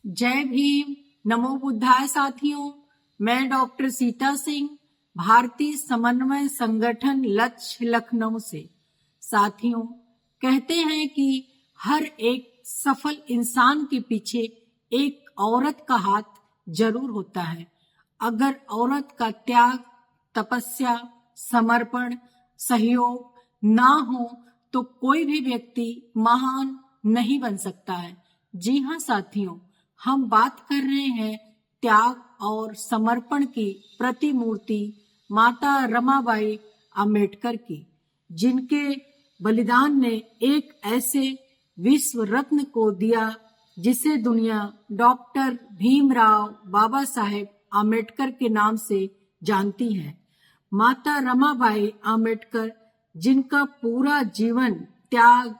जय भीम, नमो बुद्धाय साथियों। मैं डॉक्टर सीता सिंह, भारतीय समन्वय संगठन लक्ष्य लखनऊ से। साथियों, कहते हैं कि हर एक सफल इंसान के पीछे एक औरत का हाथ जरूर होता है। अगर औरत का त्याग, तपस्या, समर्पण, सहयोग ना हो तो कोई भी व्यक्ति महान नहीं बन सकता है। जी हाँ साथियों, हम बात कर रहे हैं त्याग और समर्पण की प्रतिमूर्ति माता रमाबाई आम्बेडकर की, जिनके बलिदान ने एक ऐसे विश्व रत्न को दिया जिसे दुनिया डॉक्टर भीमराव बाबा साहेब आम्बेडकर के नाम से जानती है। माता रमाबाई आम्बेडकर, जिनका पूरा जीवन त्याग,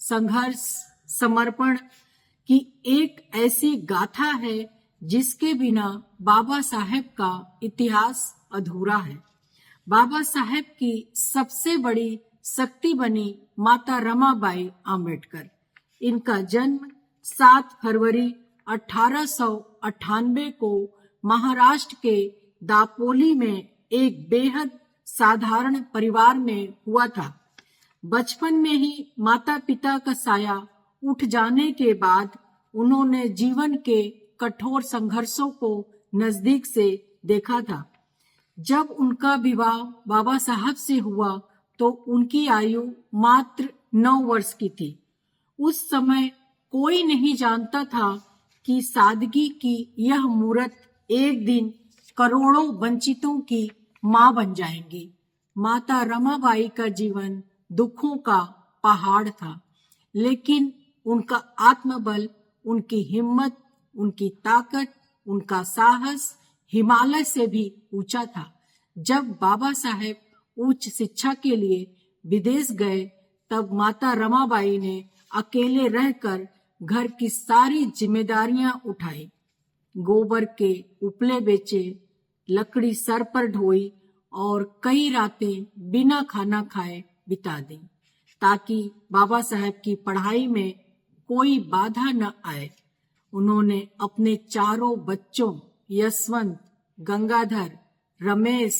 संघर्ष, समर्पण की एक ऐसी गाथा है जिसके बिना बाबा साहेब का इतिहास अधूरा है। बाबा साहेब की सबसे बड़ी शक्ति बनी माता रमाबाई आम्बेडकर। इनका जन्म 7 फरवरी 1898 को महाराष्ट्र के दापोली में एक बेहद साधारण परिवार में हुआ था। बचपन में ही माता पिता का साया उठ जाने के बाद उन्होंने जीवन के कठोर संघर्षों को नजदीक से देखा था। जब उनका विवाह बाबा साहब से हुआ तो उनकी आयु मात्र 9 वर्ष की थी। उस समय कोई नहीं जानता था कि सादगी की यह मूरत एक दिन करोड़ों वंचितों की मां बन जाएंगी। माता रमाबाई का जीवन दुखों का पहाड़ था, लेकिन उनका आत्मबल, उनकी हिम्मत, उनकी ताकत, उनका साहस हिमालय से भी ऊंचा था। जब बाबा साहेब उच्च शिक्षा के लिए विदेश गए तब माता रमाबाई ने अकेले रहकर घर की सारी जिम्मेदारियां उठाई। गोबर के उपले बेचे, लकड़ी सर पर ढोई और कई रातें बिना खाना खाए बिता दी ताकि बाबा साहेब की पढ़ाई में कोई बाधा न आए। उन्होंने अपने चारों बच्चों यशवंत, गंगाधर, रमेश,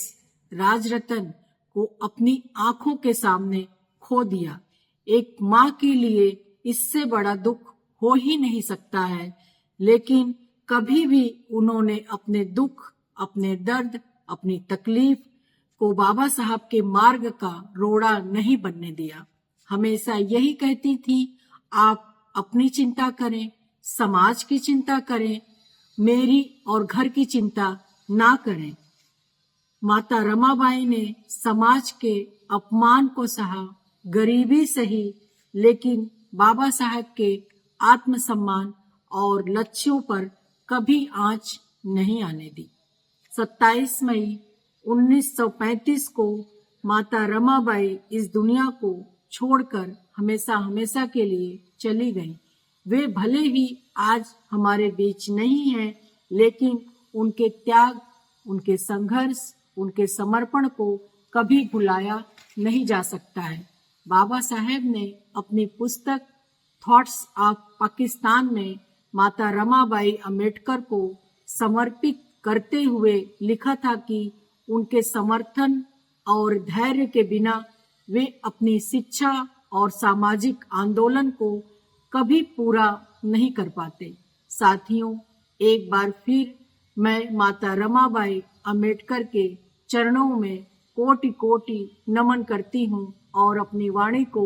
राजरतन को अपनी आंखों के सामने खो दिया। एक माँ के लिए इससे बड़ा दुख हो ही नहीं सकता है, लेकिन कभी भी उन्होंने अपने दुख, अपने दर्द, अपनी तकलीफ को बाबा साहब के मार्ग का रोड़ा नहीं बनने दिया। हमेशा यही कहती थी, आप अपनी चिंता करें, समाज की चिंता करें, मेरी और घर की चिंता ना करें। माता रमाबाई ने समाज के अपमान को सहा, गरीबी सही, लेकिन बाबा साहब के आत्मसम्मान और लक्ष्यों पर कभी आंच नहीं आने दी। 27 मई 1935 को माता रमाबाई इस दुनिया को छोड़कर हमेशा हमेशा के लिए चली गईं। वे भले ही आज हमारे बीच नहीं हैं, लेकिन उनके त्याग, उनके संघर्ष, उनके समर्पण को कभी भुलाया नहीं जा सकता है। बाबा साहेब ने अपनी पुस्तक थॉट्स ऑफ पाकिस्तान में माता रमाबाई आम्बेडकर को समर्पित करते हुए लिखा था कि उनके समर्थन और धैर्य के बिना वे अपनी शिक्षा और सामाजिक आंदोलन को कभी पूरा नहीं कर पाते। साथियों, एक बार फिर मैं माता रमाबाई आम्बेडकर के चरणों में कोटि कोटि नमन करती हूँ और अपनी वाणी को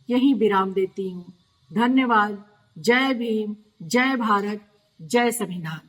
यहीं विराम देती हूँ। धन्यवाद। जय भीम, जय भारत, जय संविधान।